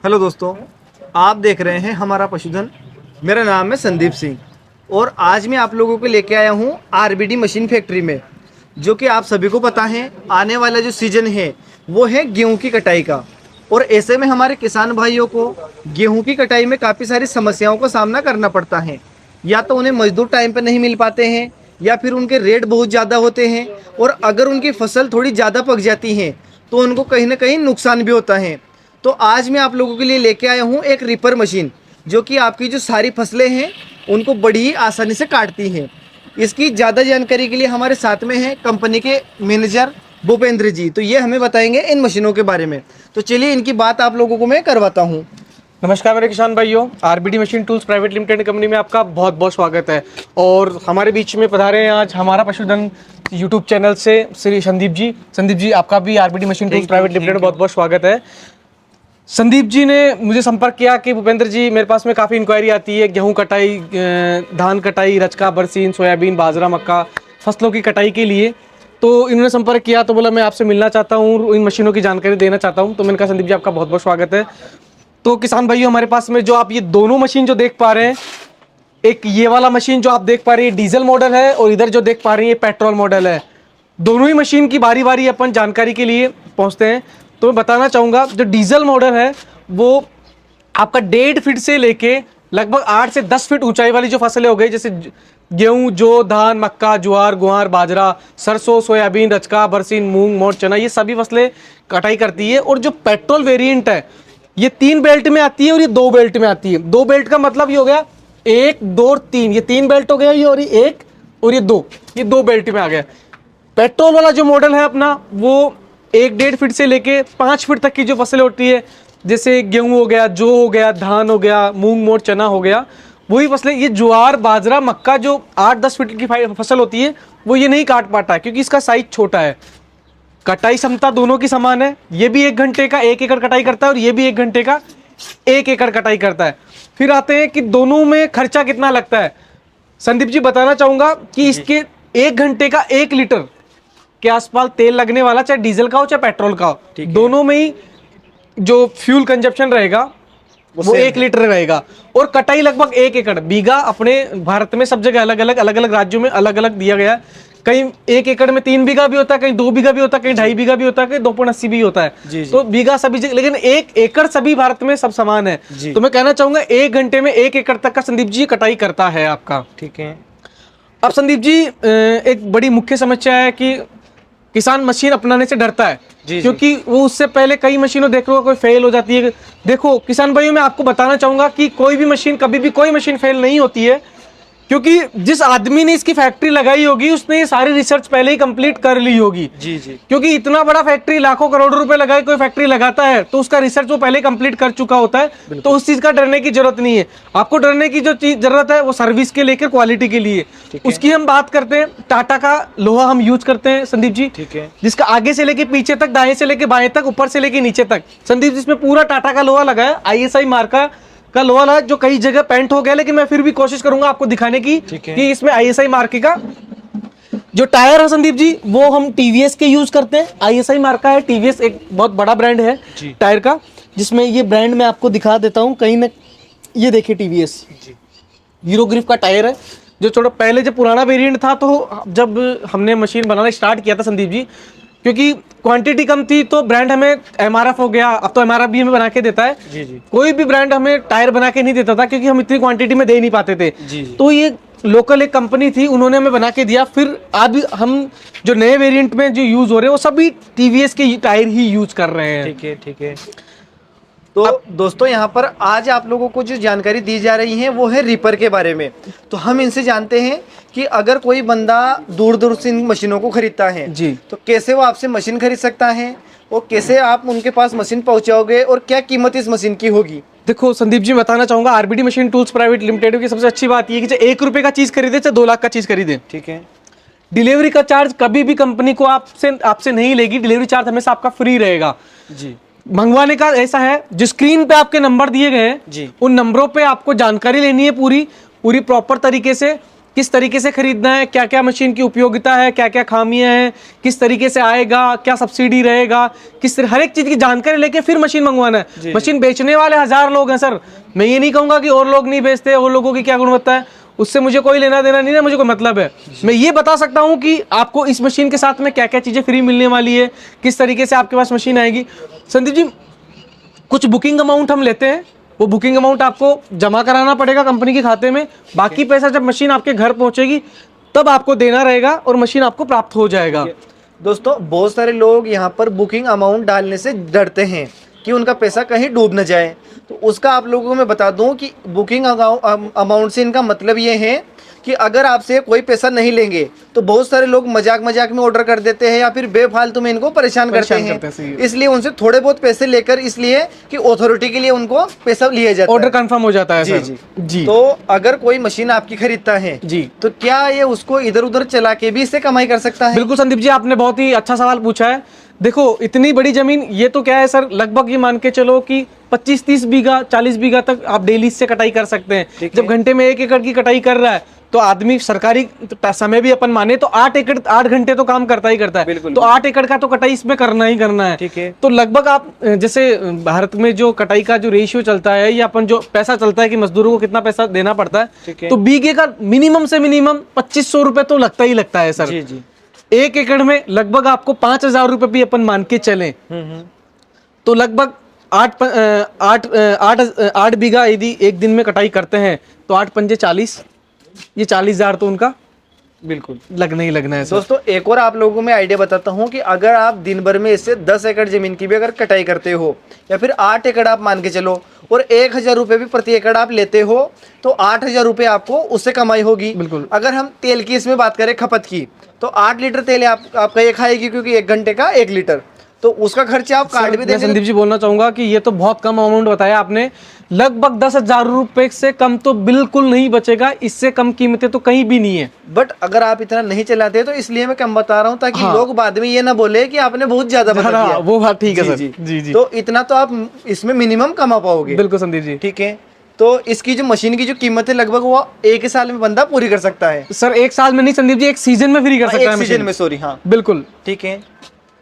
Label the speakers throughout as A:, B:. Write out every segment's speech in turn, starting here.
A: Hello दोस्तों, आप देख रहे हैं हमारा पशुधन। मेरा नाम है संदीप सिंह और आज मैं आप लोगों को लेके आया हूँ आरबीडी मशीन फैक्ट्री में। जो कि आप सभी को पता है, आने वाला जो सीजन है वो है गेहूं की कटाई का। और ऐसे में हमारे किसान भाइयों को गेहूं की कटाई में काफ़ी सारी समस्याओं का सामना करना पड़ता है। या तो उन्हें मजदूर टाइम पर नहीं मिल पाते हैं, या फिर उनके रेट बहुत ज़्यादा होते हैं, और अगर उनकी फसल थोड़ी ज़्यादा पक जाती है तो उनको कहीं ना कहीं नुकसान भी होता है। तो आज मैं आप लोगों के लिए लेके आया हूँ एक रिपर मशीन, जो कि आपकी जो सारी फसलें हैं उनको बड़ी ही आसानी से काटती हैं। इसकी ज़्यादा जानकारी के लिए हमारे साथ में है कंपनी के मैनेजर भूपेंद्र जी। तो ये हमें बताएंगे इन मशीनों के बारे में। तो चलिए इनकी बात आप लोगों को मैं करवाता हूँ।
B: नमस्कार मेरे किसान भाइयों, RBD machine tools private limited company में आपका बहुत बहुत स्वागत है। और हमारे बीच में पधारे हैं आज हमारा पशुधन यूट्यूब चैनल से श्री संदीप जी। संदीप जी, आपका भी RBD machine tools private limited में बहुत बहुत स्वागत है। संदीप जी ने मुझे संपर्क किया कि भूपेंद्र जी, मेरे पास में काफ़ी इंक्वायरी आती है गेहूं कटाई, धान कटाई, रचका, बरसीन, सोयाबीन, बाजरा, मक्का फसलों की कटाई के लिए। तो इन्होंने संपर्क किया तो बोला मैं आपसे मिलना चाहता हूँ, इन मशीनों की जानकारी देना चाहता हूँ। तो मैंने कहा संदीप जी, आपका बहुत बहुत स्वागत है। तो किसान भाइयों, हमारे पास में जो आप ये दोनों मशीन जो देख पा रहे हैं, एक ये वाला मशीन जो आप देख पा रहे हैं डीजल मॉडल है, और इधर जो देख पा रहे हैं ये पेट्रोल मॉडल है। दोनों ही मशीन की बारी बारी अपन जानकारी के लिए पहुंचते हैं। तो मैं बताना चाहूँगा, जो डीजल मॉडल है वो आपका 1.5 फीट से लेके लगभग 8 से 10 फीट ऊंचाई वाली जो फसलें हो गई, जैसे गेहूं, जौ, धान, मक्का, ज्वार, ग्वार, बाजरा, सरसों, सोयाबीन, रचका, बरसीन, मूंग, मोठ, चना, ये सभी फसलें कटाई करती है। और जो पेट्रोल वेरिएंट है ये 3 बेल्ट में आती है और ये 2 बेल्ट में आती है। 2 बेल्ट का मतलब ये हो गया 1, 2 और 3, ये 3 बेल्ट हो गया ये, और ये 1 और ये 2, ये 2 बेल्ट में आ गया। पेट्रोल वाला जो मॉडल है अपना, वो 1-1.5 फीट से लेके 5 फीट तक की जो फसलें होती है, जैसे गेहूं हो गया, जौ हो गया, धान हो गया, मूंग, मोठ, चना हो गया, वही फसलें। ये ज्वार, बाजरा, मक्का जो 8-10 फीट की फसल होती है वो ये नहीं काट पाता है, क्योंकि इसका साइज छोटा है। कटाई क्षमता दोनों की समान है। ये भी 1 घंटे का 1 एकड़ कटाई करता है और ये भी 1 घंटे का 1 एकड़ कटाई करता है। फिर आते हैं कि दोनों में खर्चा कितना लगता है। संदीप जी, बताना चाहूंगा कि इसके 1 घंटे का 1 लीटर के आसपास तेल लगने वाला, चाहे डीजल का हो चाहे पेट्रोल का हो, दोनों में ही जो फ्यूल कंजप्शन रहेगा वो 1 लीटर रहेगा। और कटाई लगभग 1 एकड़ बीघा अपने भारत में सब जगह अलग अलग राज्यों में अलग अलग दिया गया है। कहीं 1 एकड़ में 3 बीघा भी होता है, कहीं 2 बीघा भी होता है, कहीं 2.5 बीघा भी होता है, कहीं 2.80 भी होता है। तो बीघा सभी जगह, लेकिन 1 एकड़ सभी भारत में सब समान है। तो मैं कहना चाहूंगा 1 घंटे में 1 एकड़ तक का संदीप जी कटाई करता है आपका।
A: ठीक है।
B: अब संदीप जी, एक बड़ी मुख्य समस्या है कि किसान मशीन अपनाने से डरता है, क्योंकि वो उससे पहले कई मशीनों देख लो कोई फेल हो जाती है। देखो किसान भाइयों, मैं आपको बताना चाहूंगा कि कोई भी मशीन, कभी भी कोई मशीन फेल नहीं होती है, क्योंकि जिस आदमी ने इसकी फैक्ट्री लगाई होगी उसने ये सारी रिसर्च पहले ही कंप्लीट कर ली होगी। क्योंकि इतना बड़ा फैक्ट्री, लाखों करोड़ों रुपए लगाए कोई फैक्ट्री लगाता है तो उसका रिसर्च वो पहले कंप्लीट कर चुका होता है। तो उस चीज का डरने की जरूरत नहीं है। आपको डरने की जो चीज जरूरत है वो सर्विस के लेकर क्वालिटी के लिए, उसकी हम बात करते हैं। टाटा का लोहा हम यूज करते हैं संदीप जी,
A: ठीक है,
B: जिसका आगे से लेके पीछे तक, दाएं से लेके बाएं तक, ऊपर से लेके नीचे तक संदीप जी इसमें पूरा टाटा का लोहा लगा है। ISI मार्का का लोहा है, जो कई जगह पेंट हो गया, लेकिन मैं फिर भी कोशिश करूंगा आपको दिखाने की कि इसमें ISI मार्के का जो टायर है संदीप जी, वो हम TVS के यूज करते हैं। ISI मार्का है, TVS एक बहुत बड़ा ब्रांड है टायर का, जिसमें ये ब्रांड मैं आपको दिखा देता हूं कहीं ना। ये देखिए TVS हीरो ग्रिप का टायर है, जो थोड़ा पहले जब पुराना वेरिएंट था, तो जब हमने मशीन बनाना स्टार्ट किया था संदीप जी, क्योंकि क्वांटिटी कम थी तो ब्रांड हमें MRF हो गया, अब तो MRF भी हमें बना के देता है। कोई भी ब्रांड हमें टायर बना के नहीं देता था, क्योंकि हम इतनी क्वांटिटी में दे नहीं पाते थे। तो ये लोकल एक कंपनी थी, उन्होंने हमें बना के दिया। फिर अब हम जो नए वेरिएंट में जो यूज हो रहे हैं वो सभी TVS के टायर ही यूज कर रहे हैं।
A: ठीक है, ठीक है। तो दोस्तों, यहाँ पर आज आप लोगों को जो जानकारी दी जा रही है वो है रिपर के बारे में। तो हम इनसे जानते हैं कि अगर कोई बंदा दूर दूर से इन मशीनों को खरीदता है तो कैसे वो आपसे मशीन खरीद सकता है, और कैसे आप उनके पास मशीन पहुंचाओगे, और क्या कीमत इस मशीन की होगी।
B: देखो संदीप जी, बताना चाहूंगा RBD machine tools private limited की सबसे अच्छी बात ये है कि 1 रुपए का चीज खरीदे चाहे 2 लाख का चीज खरीदे,
A: ठीक है,
B: डिलीवरी का चार्ज कभी भी कंपनी को आपसे नहीं लेगी। डिलीवरी चार्ज हमेशा आपका फ्री रहेगा। मंगवाने का ऐसा है, जो स्क्रीन पे आपके नंबर दिए गए हैं उन नंबरों पे आपको जानकारी लेनी है पूरी प्रॉपर तरीके से। किस तरीके से खरीदना है, क्या क्या मशीन की उपयोगिता है, क्या क्या खामियां हैं, किस तरीके से आएगा, क्या सब्सिडी रहेगा, हर एक चीज की जानकारी लेके फिर मशीन मंगवाना है। मशीन बेचने वाले 1000 लोग हैं सर, मैं ये नहीं कहूंगा कि और लोग नहीं बेचते, और लोगों की क्या गुणवत्ता है, उससे मुझे कोई लेना देना नहीं है, मुझे कोई मतलब है। मैं ये बता सकता हूं कि आपको इस मशीन के साथ में क्या क्या चीजें फ्री मिलने वाली है, किस तरीके से आपके पास मशीन आएगी। संदीप जी, कुछ बुकिंग अमाउंट हम लेते हैं, वो बुकिंग अमाउंट आपको जमा कराना पड़ेगा कंपनी के खाते में, बाकी पैसा जब मशीन आपके घर पहुंचेगी तब आपको देना रहेगा और मशीन आपको प्राप्त हो जाएगा।
A: दोस्तों, बहुत सारे लोग यहाँ पर बुकिंग अमाउंट डालने से डरते हैं कि उनका पैसा कहीं डूब न जाए, तो उसका आप लोगों को मैं बता दूं कि बुकिंग अमाउंट से इनका मतलब ये है कि अगर आपसे कोई पैसा नहीं लेंगे तो बहुत सारे लोग मजाक मजाक में ऑर्डर कर देते हैं या फिर बेफालतू में इनको परेशान करते हैं। इसलिए उनसे थोड़े बहुत पैसे लेकर, इसलिए कि अथॉरिटी के लिए उनको पैसा लिया जाता है,
B: ऑर्डर कंफर्म हो जाता है।
A: जी
B: सर
A: जी। तो अगर कोई मशीन आपकी खरीदता है
B: जी,
A: तो क्या ये उसको इधर उधर चला के भी इससे कमाई कर सकता है?
B: बिल्कुल संदीप जी, आपने बहुत ही अच्छा सवाल पूछा है। देखो, इतनी बड़ी जमीन, ये तो क्या है सर, लगभग ये मान के चलो कि 25-30 बीघा 40 बीघा तक आप डेली से कटाई कर सकते हैं। जब घंटे में 1 एकड़ की कटाई कर रहा है तो आदमी सरकारी समय भी अपन माने तो 8 घंटे तो काम करता ही करता है, तो 8 एकड़ का तो कटाई इसमें करना ही करना है।
A: ठीक है।
B: तो लगभग आप जैसे भारत में जो कटाई का जो रेशियो चलता है या अपन जो पैसा चलता है कि मजदूरों को कितना पैसा देना पड़ता है, तो बीघे का मिनिमम से मिनिमम 2500 रुपए तो लगता ही लगता है सर।
A: जी जी।
B: 1 एकड़ में लगभग आपको 5000 रुपए भी अपन मान के चलें तो लगभग 8 बीघा यदि एक दिन में कटाई करते हैं तो 8 पंजे 40, ये 40,000 तो उनका
A: बिल्कुल
B: लगना ही लगना है।
A: दोस्तों, एक और आप लोगों को मैं आइडिया बताता हूँ कि अगर आप दिन भर में इससे 10 एकड़ जमीन की भी अगर कटाई करते हो या फिर 8 एकड़ आप मान के चलो और 1000 रुपये भी प्रति एकड़ आप लेते हो तो 8000 रुपये आपको उससे कमाई होगी।
B: बिल्कुल।
A: अगर हम तेल की इसमें बात करें, खपत की, तो 8 लीटर तेल आपका ये खाएगी, क्योंकि 1 घंटे का 1 लीटर, तो उसका खर्चा आप कार्ड भी देंगे।
B: संदीप जी बोलना चाहूंगा कि ये तो बहुत कम अमाउंट बताया आपने, लगभग 10,000 रुपए से कम तो बिल्कुल नहीं बचेगा, इससे कम कीमतें तो कहीं भी नहीं है।
A: बट अगर आप इतना नहीं चलाते तो इसलिए मैं कम बता रहा हूँ, ताकि लोग बाद में ये ना बोले कि आपने बहुत ज्यादा बता दिया।
B: वो बात ठीक है सर।
A: जी जी। तो इतना तो आप इसमें मिनिमम कमा पाओगे।
B: बिल्कुल संदीप जी।
A: ठीक है। तो इसकी जो मशीन की जो कीमत है लगभग वो 1 साल में बंदा पूरी कर सकता है।
B: सर 1 साल में नहीं संदीप जी, 1 सीजन में फ्री कर सकता है।
A: 1 सीजन में, सॉरी, हाँ
B: बिल्कुल।
A: ठीक है।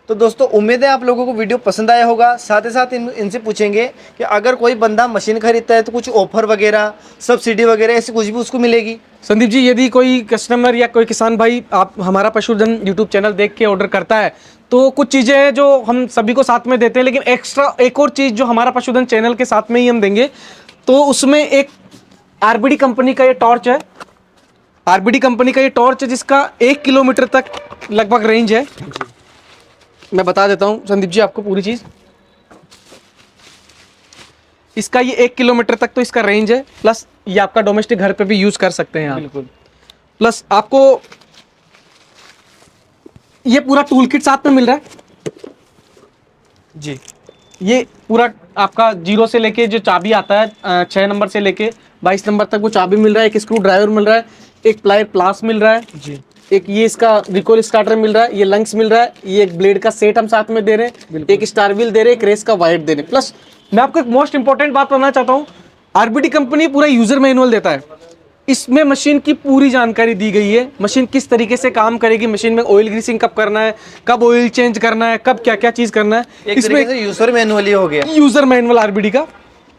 A: तो दोस्तों, उम्मीद है आप लोगों को वीडियो पसंद आया होगा। साथ ही साथ इनसे पूछेंगे कि अगर कोई बंदा मशीन खरीदता है तो कुछ ऑफर वगैरह, सब्सिडी वगैरह ऐसी कुछ भी उसको मिलेगी?
B: संदीप जी, यदि कोई कस्टमर या कोई किसान भाई आप हमारा पशुधन यूट्यूब चैनल देख के ऑर्डर करता है तो कुछ चीज़ें हैं जो हम सभी को साथ में देते हैं, लेकिन एक्स्ट्रा एक और चीज़ जो हमारा पशुधन चैनल के साथ में ही हम देंगे, तो उसमें एक आरबीडी कंपनी का ये टॉर्च है। आरबीडी कंपनी का ये टॉर्च है जिसका 1 किलोमीटर तक लगभग रेंज है। मैं बता देता हूं संदीप जी आपको पूरी चीज। इसका ये 1 किलोमीटर तक तो इसका रेंज है, प्लस ये आपका डोमेस्टिक घर पे भी यूज कर सकते हैं आप।
A: बिल्कुल।
B: प्लस आपको ये पूरा टूल किट साथ में मिल रहा है
A: जी।
B: ये पूरा आपका 0 से लेके जो चाबी आता है 6 नंबर से लेके 22 नंबर तक वो चाबी मिल रहा है, एक स्क्रू ड्राइवर मिल रहा है, एक प्लाई प्लास मिल रहा है
A: जी,
B: एक ये इसका रिकॉइल स्टार्टर मिल रहा है, ये लंग्स मिल रहा है, ये एक ब्लेड का सेट हम साथ में दे रहे हैं, एक स्टार व्हील दे रहे हैं, एक रेस का वाइट दे रहे हैं। प्लस मैं आपको एक मोस्ट इंपॉर्टेंट बात बताना चाहता हूँ, आरबीडी कंपनी पूरा यूजर मैनुअल देता है। इसमें मशीन की पूरी जानकारी दी गई है, मशीन किस तरीके से काम करेगी, मशीन में ऑयल ग्रीसिंग कब करना है, कब ऑयल चेंज करना है, कब क्या क्या चीज करना है।
A: इसमें यूजर मैनुअल ही हो गया,
B: यूजर मैनुअल आरबीडी का।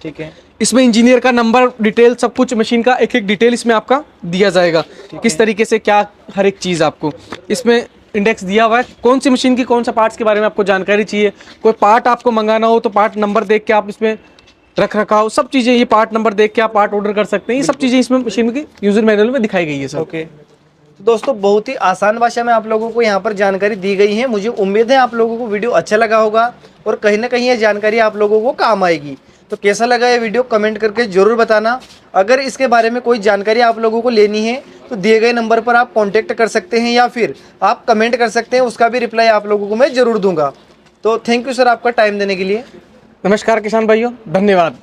A: ठीक है।
B: इसमें इंजीनियर का नंबर, डिटेल, सब कुछ, मशीन का एक एक डिटेल इसमें आपका दिया जाएगा, किस तरीके से क्या, हर एक चीज़ आपको इसमें इंडेक्स दिया हुआ है। कौन सी मशीन की कौन सा पार्ट्स के बारे में आपको जानकारी चाहिए, कोई पार्ट आपको मंगाना हो तो पार्ट नंबर देख के आप इसमें रख रखाव सब चीज़ें, ये पार्ट नंबर देख के आप पार्ट ऑर्डर कर सकते हैं। ये सब चीज़ें इसमें मशीन की यूजर मैनुअल में दिखाई गई है सर।
A: ओके। तो दोस्तों, बहुत ही आसान भाषा में आप लोगों को यहाँ पर जानकारी दी गई है। मुझे उम्मीद है आप लोगों को वीडियो अच्छा लगा होगा और कहीं ना कहीं ये जानकारी आप लोगों को काम आएगी। तो कैसा लगा ये वीडियो कमेंट करके ज़रूर बताना। अगर इसके बारे में कोई जानकारी आप लोगों को लेनी है तो दिए गए नंबर पर आप कांटेक्ट कर सकते हैं या फिर आप कमेंट कर सकते हैं, उसका भी रिप्लाई आप लोगों को मैं ज़रूर दूंगा। तो थैंक यू सर आपका टाइम देने के लिए।
B: नमस्कार किसान भाइयों, धन्यवाद।